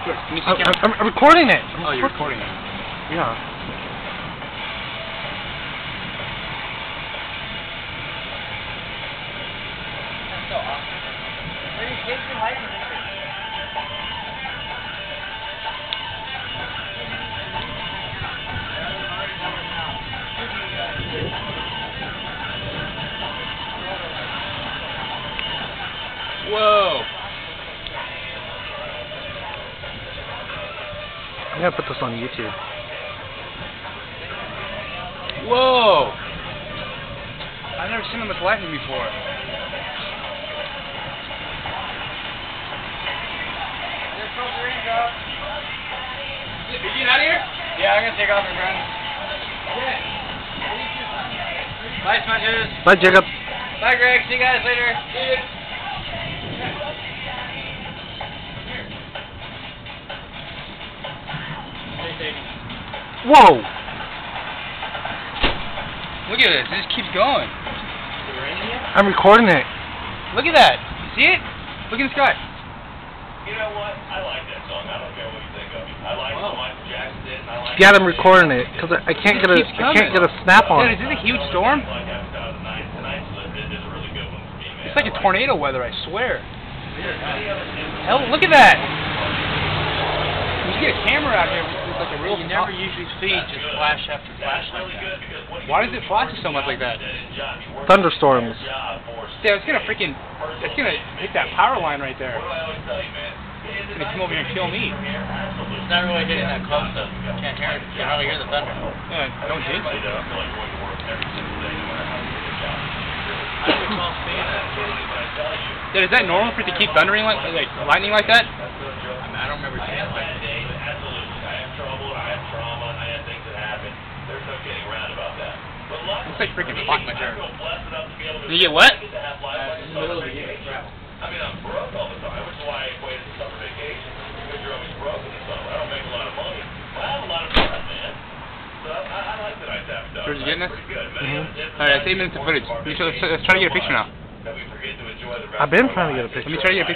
Can you see I'm recording it. Oh, you're recording it. Yeah. That's so awesome. Maybe kids can hide in this. Whoa! I'm gonna put this on YouTube. Whoa! I've never seen that much lightning before. Did you get out of here? Yeah, I'm gonna take off my friend. Bye, Smudges. Bye, Jacob. Bye, Greg. See you guys later. See you. Whoa! Look at this. It just keeps going. I'm recording it. Look at that. See it? Look in the sky. You know what? I like that song. I don't care what you think of it. I like what Michael Jackson did. And I like Yeah, I'm recording it because I can't get a snap on Dude, it. is this a huge storm? Tonight's is a really good one for me, man. It's like a tornado weather, I swear. Hell, look at that. You should get a camera out here with like a real... You never usually see just flash after flash like that. Why does it flash so much like that? Thunderstorms. Yeah, it's gonna freaking... It's gonna hit that power line right there. It's gonna come over here and kill me. It's not really getting that close though. You can't hear it. You can hardly hear the thunder. Yeah, don't jinx it though. Dude, is that normal for it to keep thundering like lightning like that? I don't remember seeing it like that. Looks like freaking hot in my hair. Did you get wet? I mean, I'm broke all the time, which is why I equate it to summer vacation, because you're always broke in the summer. I don't make a lot of money, but I have a lot of fun, man. So I like the night after dark. George, you getting this? Pretty good. Alright, that's 8 minutes of footage. Let's try to get a picture now. That we forget to enjoy the rest I've been of our trying to get a lives. picture. Let me try to get a picture.